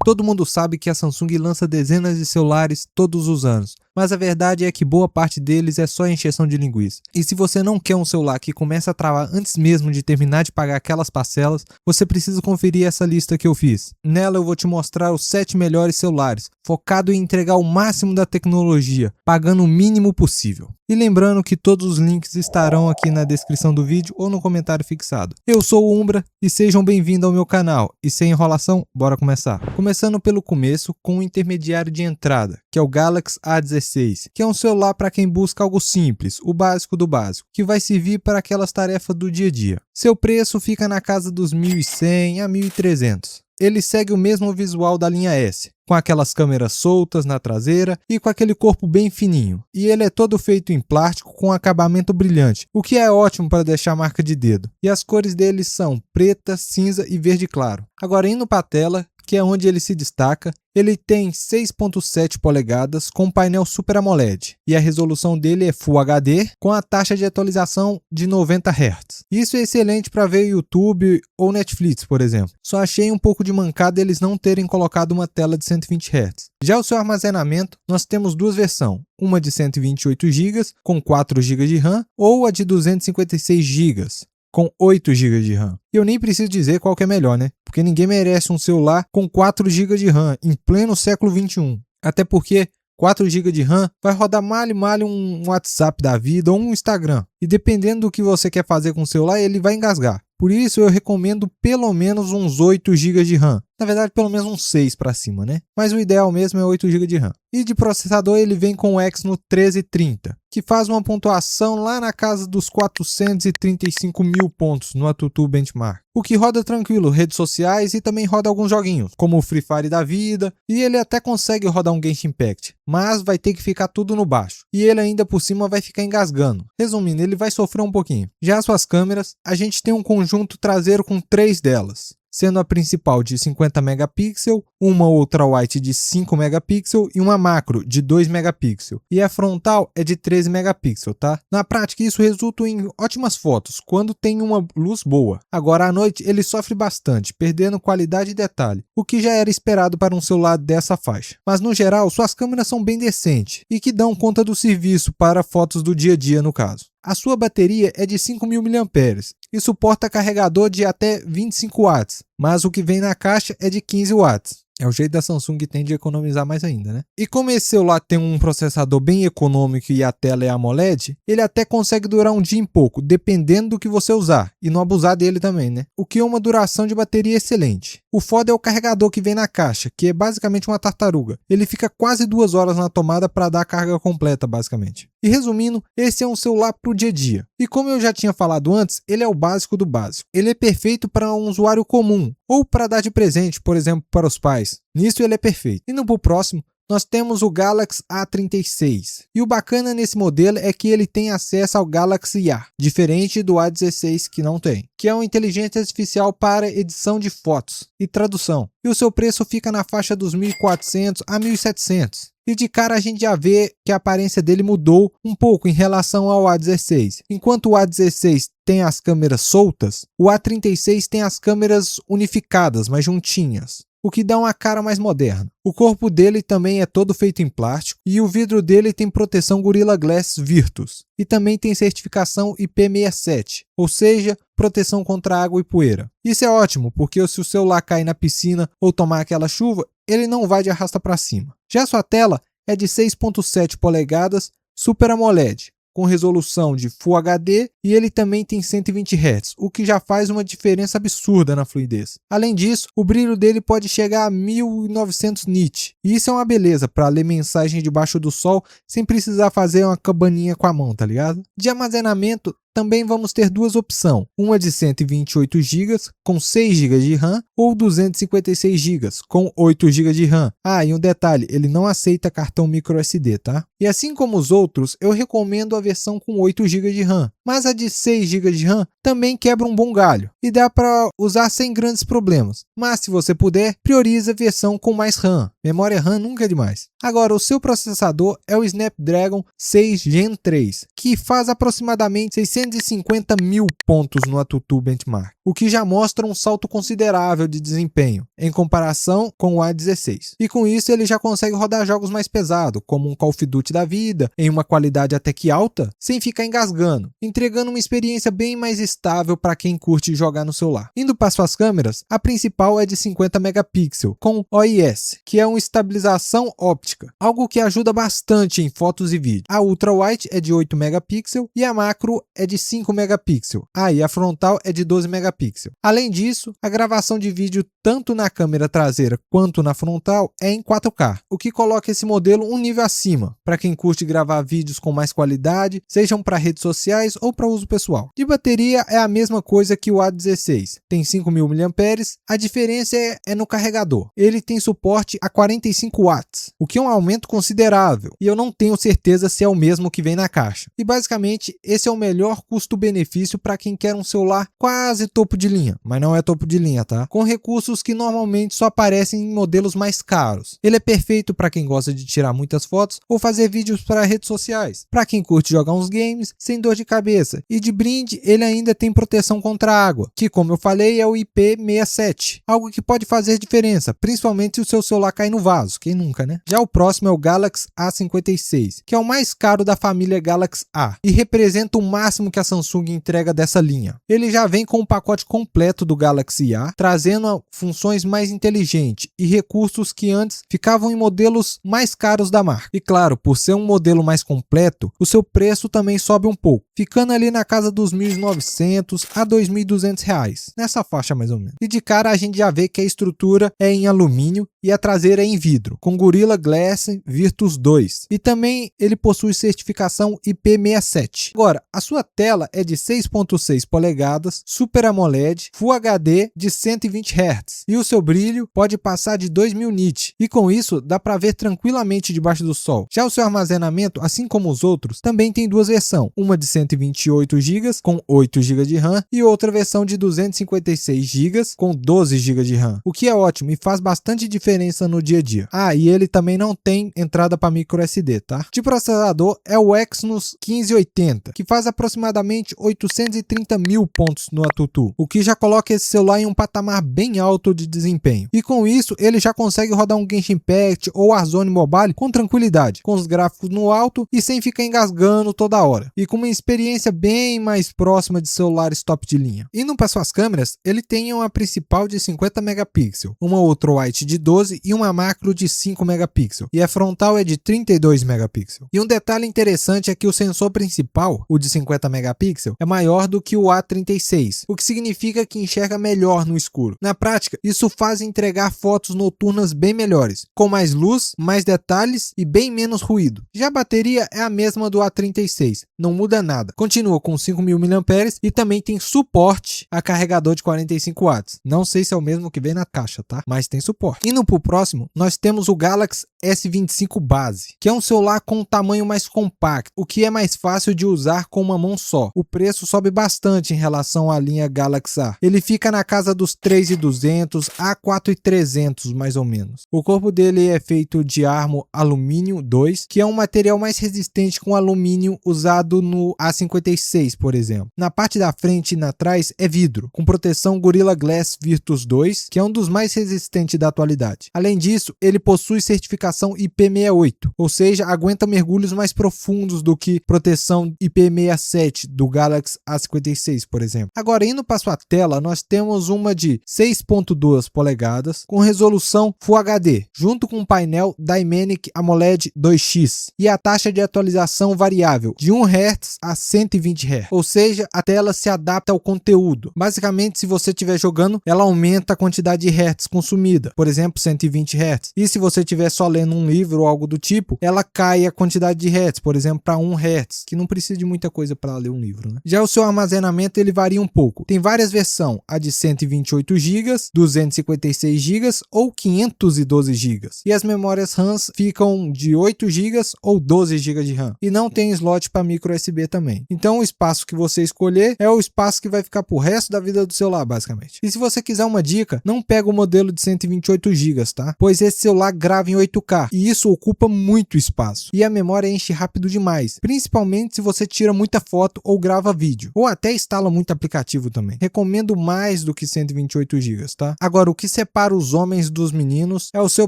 Todo mundo sabe que a Samsung lança dezenas de celulares todos os anos, mas a verdade é que boa parte deles é só encheção de linguiça. E se você não quer um celular que comece a travar antes mesmo de terminar de pagar aquelas parcelas, você precisa conferir essa lista que eu fiz. Nela eu vou te mostrar os 7 melhores celulares, focado em entregar o máximo da tecnologia, pagando o mínimo possível. E lembrando que todos os links estarão aqui na descrição do vídeo ou no comentário fixado. Eu sou o Umbra e sejam bem-vindos ao meu canal. E sem enrolação, bora começar. Começando pelo começo com o intermediário de entrada, que é o Galaxy A16, que é um celular para quem busca algo simples, o básico do básico, que vai servir para aquelas tarefas do dia a dia. Seu preço fica na casa dos 1.100 a 1.300. Ele segue o mesmo visual da linha S, com aquelas câmeras soltas na traseira e com aquele corpo bem fininho. E ele é todo feito em plástico com acabamento brilhante, o que é ótimo para deixar marca de dedo. E as cores dele são preta, cinza e verde claro. Agora indo para a tela, que é onde ele se destaca, ele tem 6.7 polegadas com painel Super AMOLED e a resolução dele é Full HD com a taxa de atualização de 90 Hz. Isso é excelente para ver YouTube ou Netflix, por exemplo. Só achei um pouco de mancada eles não terem colocado uma tela de 120 Hz. Já o seu armazenamento, nós temos duas versões, uma de 128 GB com 4 GB de RAM ou a de 256 GB. Com 8 GB de RAM. E eu nem preciso dizer qual que é melhor, né? Porque ninguém merece um celular com 4 GB de RAM em pleno século XXI. Até porque 4 GB de RAM vai rodar mal um WhatsApp da vida ou um Instagram. E dependendo do que você quer fazer com o celular, ele vai engasgar. Por isso eu recomendo pelo menos uns 8 GB de RAM. Na verdade, pelo menos uns 6 para cima, né? Mas o ideal mesmo é 8 GB de RAM. E de processador ele vem com o Exynos 1330, que faz uma pontuação lá na casa dos 435 mil pontos no AnTuTu Benchmark. O que roda tranquilo, redes sociais e também roda alguns joguinhos, como o Free Fire da vida, e ele até consegue rodar um Genshin Impact, mas vai ter que ficar tudo no baixo. E ele ainda por cima vai ficar engasgando. Resumindo, ele vai sofrer um pouquinho. Já as suas câmeras, a gente tem um conjunto traseiro com 3 delas. Sendo a principal de 50 megapixels, uma ultrawide de 5 megapixels e uma macro de 2 megapixels. E a frontal é de 13 megapixels, tá? Na prática isso resulta em ótimas fotos, quando tem uma luz boa. Agora à noite ele sofre bastante, perdendo qualidade e detalhe, o que já era esperado para um celular dessa faixa. Mas no geral, suas câmeras são bem decentes e que dão conta do serviço para fotos do dia a dia no caso. A sua bateria é de 5.000 mAh e suporta carregador de até 25 watts, mas o que vem na caixa é de 15 watts. É o jeito da Samsung que tem de economizar mais ainda, né? E como esse celular tem um processador bem econômico e a tela é AMOLED, ele até consegue durar um dia e pouco, dependendo do que você usar, e não abusar dele também, né? O que é uma duração de bateria excelente. O foda é o carregador que vem na caixa, que é basicamente uma tartaruga. Ele fica quase 2 horas na tomada para dar a carga completa, basicamente. E resumindo, esse é um celular para o dia a dia. E como eu já tinha falado antes, ele é o básico do básico. Ele é perfeito para um usuário comum, ou para dar de presente, por exemplo, para os pais. Nisso ele é perfeito. Indo para o próximo, nós temos o Galaxy A36. E o bacana nesse modelo é que ele tem acesso ao Galaxy IA, diferente do A16 que não tem, que é uma inteligência artificial para edição de fotos e tradução. E o seu preço fica na faixa dos 1.400 a 1.700. E de cara a gente já vê que a aparência dele mudou um pouco em relação ao A16. Enquanto o A16 tem as câmeras soltas, o A36 tem as câmeras unificadas, mas juntinhas, o que dá uma cara mais moderna. O corpo dele também é todo feito em plástico e o vidro dele tem proteção Gorilla Glass Virtus e também tem certificação IP67, ou seja, proteção contra água e poeira. Isso é ótimo, porque se o celular cair na piscina ou tomar aquela chuva, ele não vai de arrasta para cima. Já sua tela é de 6.7 polegadas Super AMOLED, com resolução de Full HD e ele também tem 120 Hz, o que já faz uma diferença absurda na fluidez. Além disso, o brilho dele pode chegar a 1900 nits, e isso é uma beleza para ler mensagem debaixo do sol sem precisar fazer uma cabaninha com a mão, tá ligado? De armazenamento, também vamos ter duas opções, uma de 128 GB com 6 GB de RAM ou 256 GB com 8 GB de RAM. Ah, e um detalhe, ele não aceita cartão microSD, tá? E assim como os outros, eu recomendo a versão com 8 GB de RAM, mas a de 6 GB de RAM também quebra um bom galho e dá para usar sem grandes problemas. Mas se você puder, priorize a versão com mais RAM, Memória RAM nunca é demais. Agora, o seu processador é o Snapdragon 6 Gen 3, que faz aproximadamente 650 mil pontos no AnTuTu Benchmark, o que já mostra um salto considerável de desempenho em comparação com o A16. E com isso ele já consegue rodar jogos mais pesados, como um Call of Duty da vida, em uma qualidade até que alta, sem ficar engasgando, entregando uma experiência bem mais estável para quem curte jogar no celular. Indo para suas câmeras, a principal é de 50 megapixels, com OIS, que é uma estabilização óptica, algo que ajuda bastante em fotos e vídeos. A ultrawide é de 8 megapixels e a macro é de 5 megapixels. E a frontal é de 12 megapixels. Além disso, a gravação de vídeo tanto na câmera traseira quanto na frontal é em 4K, o que coloca esse modelo um nível acima, para quem curte gravar vídeos com mais qualidade, sejam para redes sociais ou para uso pessoal. De bateria é a mesma coisa que o A16, tem 5.000 mAh, a diferença é no carregador. Ele tem suporte a 45 watts, o que é um aumento considerável, e eu não tenho certeza se é o mesmo que vem na caixa. E basicamente, esse é o melhor custo-benefício para quem quer um celular quase topo de linha, mas não é topo de linha, tá? Com recursos que normalmente só aparecem em modelos mais caros. Ele é perfeito para quem gosta de tirar muitas fotos ou fazer vídeos para redes sociais, para quem curte jogar uns games sem dor de cabeça. E de brinde, ele ainda tem proteção contra água, que como eu falei é o IP67, algo que pode fazer diferença, principalmente se o seu celular cair no vaso, quem nunca, né? Já o próximo é o Galaxy A56, que é o mais caro da família Galaxy A e representa o máximo que a Samsung entrega dessa linha. Ele já vem com o pacote completo do Galaxy A, trazendo funções mais inteligentes e recursos que antes ficavam em modelos mais caros da marca. E claro, por ser um modelo mais completo, o seu preço também sobe um pouco, ficando ali na casa dos R$ 1.900 a R$ 2.200, nessa faixa mais ou menos. E de cara a gente já vê que a estrutura é em alumínio e a traseira é em vidro, com Gorilla Glass Virtus 2. E também ele possui certificação IP67. Agora, a sua tela é de 6.6 polegadas, Super AMOLED, Full HD de 120 Hz. E o seu brilho pode passar de 2000 nits. E com isso, dá para ver tranquilamente debaixo do sol. Já o seu armazenamento, assim como os outros, também tem duas versões. Uma de 128 GB com 8 GB de RAM e outra versão de 256 GB com 12 GB de RAM. O que é ótimo e faz bastante diferença no dia a dia. E ele também não tem entrada para micro SD, tá? De processador é o Exynos 1580, que faz aproximadamente 830 mil pontos no AnTuTu, o que já coloca esse celular em um patamar bem alto de desempenho. E com isso, ele já consegue rodar um Genshin Impact ou Warzone Mobile com tranquilidade, com os gráficos no alto e sem ficar engasgando toda hora, e com uma experiência bem mais próxima de celulares top de linha. Indo para suas câmeras, ele tem uma principal de 50 megapixels, uma ultrawide de 12 e uma macro de 5 megapixels, e a frontal é de 32 megapixels. E um detalhe interessante é que o sensor principal, o de 50 megapixels, é maior do que o A36, o que significa que enxerga melhor no escuro. Na prática, isso faz entregar fotos noturnas bem melhores, com mais luz, mais detalhes e bem menos ruído. Já a bateria é a mesma do A36, não muda nada. Continua com 5.000 mAh e também tem suporte a carregador de 45 watts. Não sei se é o mesmo que vem na caixa, tá? Mas tem suporte. Indo pro próximo, nós temos o Galaxy S25 Base, que é um celular com um tamanho mais compacto, o que é mais fácil de usar com uma mão só. O preço sobe bastante em relação à linha Galaxy A. Ele fica na casa dos 3.200 a 4.300 mais ou menos. O corpo dele é feito de Armo Alumínio 2, que é um material mais resistente com alumínio usado no A56, por exemplo. Na parte da frente e na trás é vidro, com proteção Gorilla Glass Virtus 2, que é um dos mais resistentes da atualidade. Além disso, ele possui certificação IP68, ou seja, aguenta mergulhos mais profundos do que proteção IP67 do Galaxy A56, por exemplo. Agora, indo para sua tela, nós temos uma de 6.2 polegadas com resolução Full HD, junto com um painel Dynamic AMOLED 2X e a taxa de atualização variável de 1 Hz a 120 Hz, ou seja, a tela se adapta ao conteúdo. Basicamente, se você estiver jogando, ela aumenta a quantidade de Hz consumida, por exemplo, 120 Hz. E se você estiver só lendo um livro ou algo do tipo, ela cai a quantidade de Hz, por exemplo, para 1 Hz, que não precisa de muita coisa para ler um livro, né? Já o seu armazenamento ele varia um pouco. Tem várias versões, a de 128 GB, 256 GB ou 512 GB. E as memórias RAM ficam de 8 GB ou 12 GB de RAM. E não tem slot para micro USB também. Então o espaço que você escolher é o espaço que vai ficar pro resto da vida do celular, basicamente. E se você quiser uma dica, não pega o modelo de 128 GB, tá? Pois pois esse celular grava em 8K e isso ocupa muito espaço. E a memória enche rápido demais, principalmente se você tira muita foto ou grava vídeo, ou até instala muito aplicativo também. Recomendo mais do que 128 GB, tá? Agora, o que separa os homens dos meninos é o seu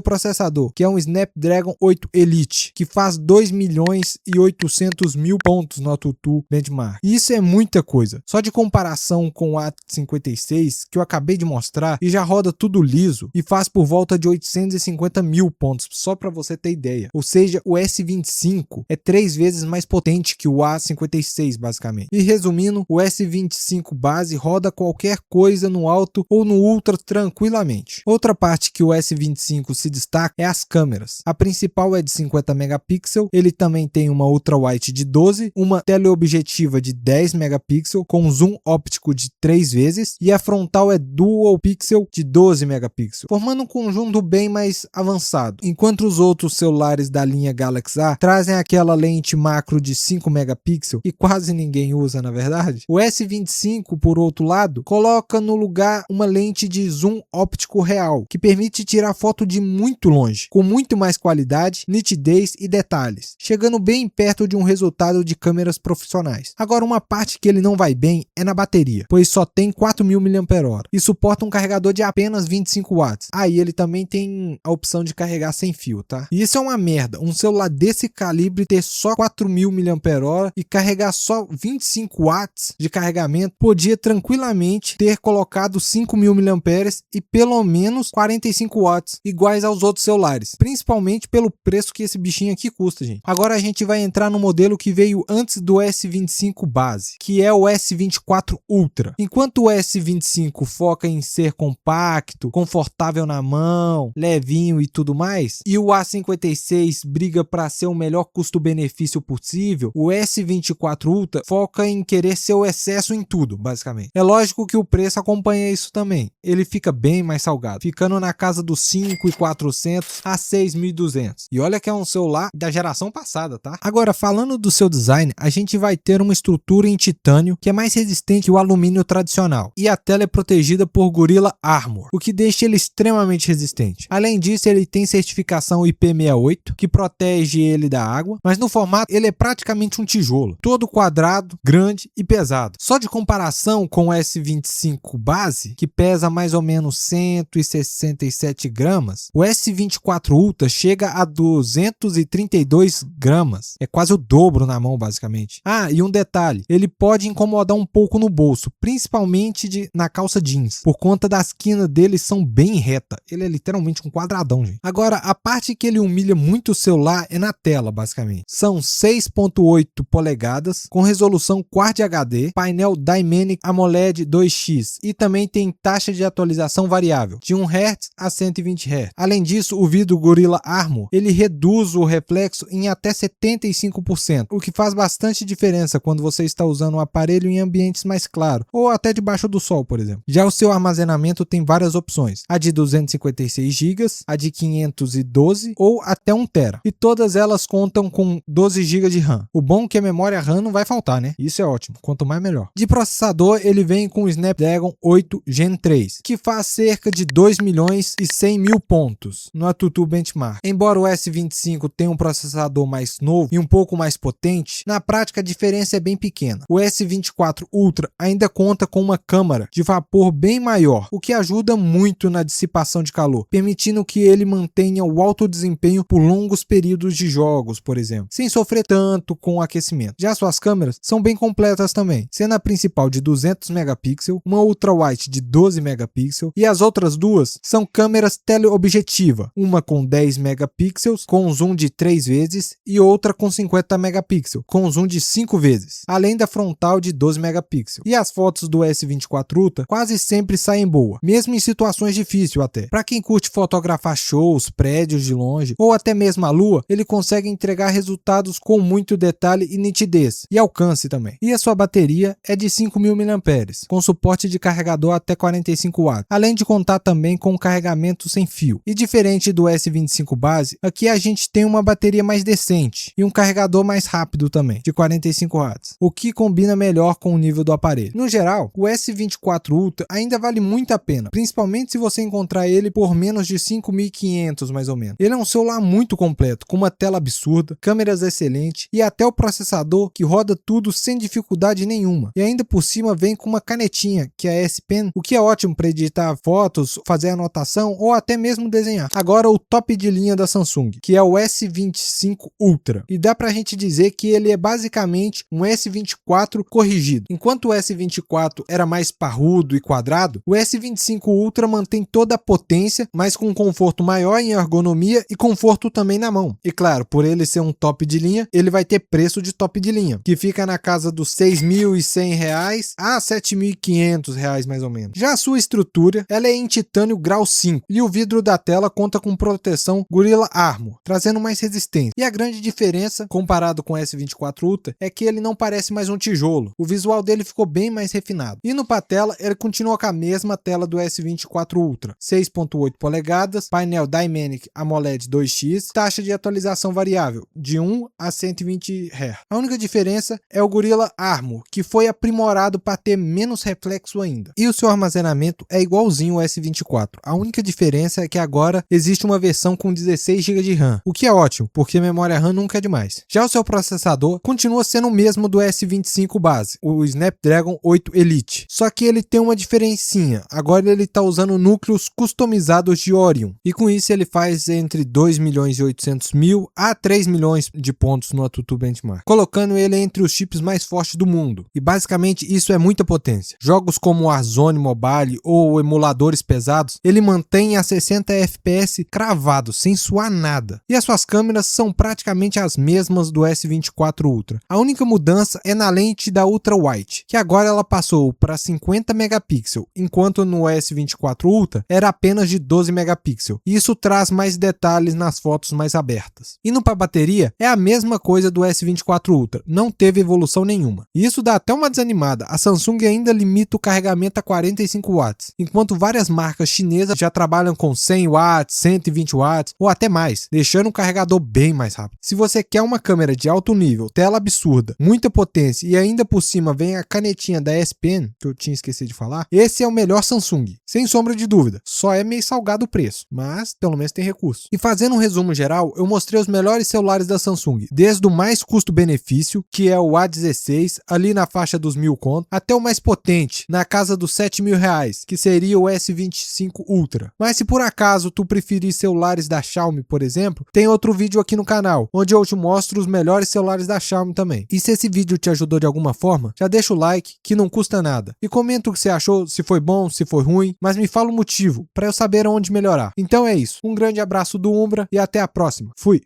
processador, que é um Snapdragon 8 Elite, que faz 2.800.000 pontos no AnTuTu Benchmark. E isso é muita coisa. Só de comparação com o A56, que eu acabei de mostrar, e já roda tudo liso e faz por volta de 850.000 pontos, só para você ter ideia. Ou seja, o S25 é 3 vezes mais potente que o A56, basicamente. E resumindo, o S25 base roda qualquer coisa no alto ou no ultra tranquilamente. Outra parte que o S25 se destaca é as câmeras. A principal é de 50 megapixels, ele também tem uma ultrawide de 12, uma teleobjetiva de 10 megapixels com zoom óptico de 3 vezes e a frontal é dual pixel de 12 megapixels, formando um conjunto bem mais avançado. Enquanto os outros celulares da linha Galaxy A trazem aquela lente macro de 5 megapixels e quase ninguém usa, na verdade, o S25, por outro lado, coloca no lugar uma lente de zoom óptico real, que permite tirar foto de muito longe, com muito mais qualidade, nitidez e detalhes, chegando bem perto de um resultado de câmeras profissionais. Agora, uma parte que ele não vai bem é na bateria, pois só tem 4.000 mAh e suporta um carregador de apenas 25 watts. Aí ele também tem a opção de carregar sem fio, tá? E isso é uma merda, um celular desse calibre ter só 4.000 mAh e carregar só 25 watts de carregamento, podia tranquilamente ter colocado 5.000 mAh e pelo menos 45 watts, iguais aos outros celulares, principalmente pelo preço que esse bichinho aqui custa, gente. Agora a gente vai entrar no modelo que veio antes do S25 base, que é o S24 Ultra. Enquanto o S25 foca em ser compacto, confortável na mão, levinho e tudo mais, e o A56 briga para ser o melhor custo-benefício possível, o S24 Ultra foca em querer ser o excesso em tudo, basicamente. É lógico que o preço acompanha isso também. Ele fica bem mais salgado, ficando na casa dos 5.400 a 6.200. E olha que é um celular da geração passada, tá? Agora, falando do seu design, a gente vai ter uma estrutura em titânio que é mais resistente que o alumínio tradicional. E a tela é protegida por Gorilla Armor, o que deixa ele extremamente resistente. Além disso, ele tem certificação IP68, que protege ele da água, mas no formato ele é praticamente um tijolo, todo quadrado, grande e pesado. Só de comparação com o S25 base, que pesa mais ou menos 167 gramas, o S24 Ultra chega a 232 gramas. É quase o dobro na mão, basicamente. Ah, e um detalhe, ele pode incomodar um pouco no bolso, principalmente na calça jeans, por conta das quinas dele são bem reta. Ele é literalmente um quadradão, gente. Agora, a parte que ele humilha muito o celular é na tela, basicamente. São 6.8 polegadas, com resolução Quad HD, painel Dynamic AMOLED 2X e também tem taxa de atualização variável, de 1 Hz a 120 Hz. Além disso, o vidro Gorilla Armor, ele reduz o reflexo em até 75%, o que faz bastante diferença quando você está usando o aparelho em ambientes mais claros, ou até debaixo do sol, por exemplo. Já o seu armazenamento tem várias opções, a de 256 GB, a de 512 ou até 1 TB, e todas elas contam com 12 GB de RAM. O bom é que a memória RAM não vai faltar, né? Isso é ótimo, quanto mais melhor. De processador, ele vem com o Snapdragon 8 Gen 3, que faz cerca de 2.100.000 pontos no AnTuTu Benchmark. Embora o S25 tenha um processador mais novo e um pouco mais potente, na prática a diferença é bem pequena. O S24 Ultra ainda conta com uma câmara de vapor bem maior, o que ajuda muito na dissipação de calor, permitindo que ele mantenha o alto desempenho por longos períodos de jogos, por exemplo, sem sofrer tanto com o aquecimento. Já suas câmeras são bem completas também, sendo a principal de 200 megapixels, uma ultrawide de 12 megapixels e as outras duas são câmeras teleobjetiva, uma com 10 megapixels com zoom de 3 vezes e outra com 50 megapixels com zoom de 5 vezes, além da frontal de 12 megapixels. E as fotos do S24 Ultra quase sempre saem boa, mesmo em situações difíceis até. Para quem curte fotografar shows, prédios de longe ou até mesmo a lua, ele consegue entregar resultados com muito detalhe e nitidez e alcance também. E a sua bateria é de 5.000 mAh, com suporte de carregador até 45 watts, além de contar também com carregamento sem fio. E diferente do S25 base, aqui a gente tem uma bateria mais decente e um carregador mais rápido também, de 45 watts, o que combina melhor com o nível do aparelho. No geral, o S24 Ultra ainda vale muito a pena, principalmente se você encontrar ele por menos de 5.500 mais ou menos. Ele é um celular muito completo, com uma tela absurda, câmeras excelentes e até o processador que roda tudo sem dificuldade nenhuma. E ainda por cima vem com uma canetinha, que é a S Pen, o que é ótimo para editar fotos, fazer anotação ou até mesmo desenhar. Agora o top de linha da Samsung, que é o S25 Ultra. E dá pra gente dizer que ele é basicamente um S24 corrigido. Enquanto o S24 era mais parrudo e quadrado, o S25 Ultra mantém toda a potência, mas com um conforto maior em ergonomia e conforto também na mão. E claro, por ele ser um top de linha, ele vai ter preço de top de linha, que fica na casa dos R$6.100 a R$7.500 mais ou menos. Já a sua estrutura, ela é em titânio grau 5 e o vidro da tela conta com proteção Gorilla Armor, trazendo mais resistência. E a grande diferença, comparado com o S24 Ultra, é que ele não parece mais um tijolo. O visual dele ficou bem mais refinado. Indo para a tela, ele continua com a mesma tela do S24 Ultra, 6.8 polegadas, painel Dynamic AMOLED 2X, taxa de atualização variável de 1 a 120 Hz. A única diferença é o Gorilla Armor, que foi aprimorado para ter menos reflexo ainda. E o seu armazenamento é igualzinho ao S24. A única diferença é que agora existe uma versão com 16 GB de RAM, o que é ótimo, porque a memória RAM nunca é demais. Já o seu processador continua sendo o mesmo do S25 base, o Snapdragon 8 Elite, só que ele tem uma diferencinha. Agora ele está usando núcleos customizados de Orion, e com isso ele faz entre 2.800.000 a 3 milhões de pontos no AnTuTu Benchmark, colocando ele entre os chips mais fortes do mundo. E basicamente isso é muita potência. Jogos como Warzone Mobile ou emuladores pesados, ele mantém a 60 FPS cravado, sem suar nada. E as suas câmeras são praticamente as mesmas do S24 Ultra. A única mudança é na lente da Ultra Wide, que agora ela passou para 50 megapixels, enquanto no S24 Ultra era apenas de 12 megapixels. E isso traz mais detalhes nas fotos mais abertas. Indo para a bateria, é a mesma coisa do S24 Ultra, não teve evolução nenhuma. E isso dá até uma desanimada. A Samsung ainda limita o carregamento a 45 watts, enquanto várias marcas chinesas já trabalham com 100 watts, 120 watts ou até mais, deixando o carregador bem mais rápido. Se você quer uma câmera de alto nível, tela absurda, muita potência e ainda por cima vem a canetinha da S Pen, que eu tinha esquecido de falar, esse é o melhor Samsung, sem sombra de dúvida. Só é meio salgado o preço, mas pelo menos tem recurso. E fazendo um resumo geral, eu mostrei os melhores celulares da Samsung, desde o mais custo-benefício, que é o A16, ali na faixa dos 1.000 conto, até o mais potente, na casa dos R$7.000, que seria o S25 Ultra. Mas se por acaso tu preferir celulares da Xiaomi, por exemplo, tem outro vídeo aqui no canal, onde eu te mostro os melhores celulares da Xiaomi também. E se esse vídeo te ajudou de alguma forma, já deixa o like, que não custa nada. E comenta o que você achou, se foi bom, se foi ruim, mas me fala o motivo, para eu saber onde melhorar. Então é isso, um grande abraço do Umbra e até a próxima. Fui!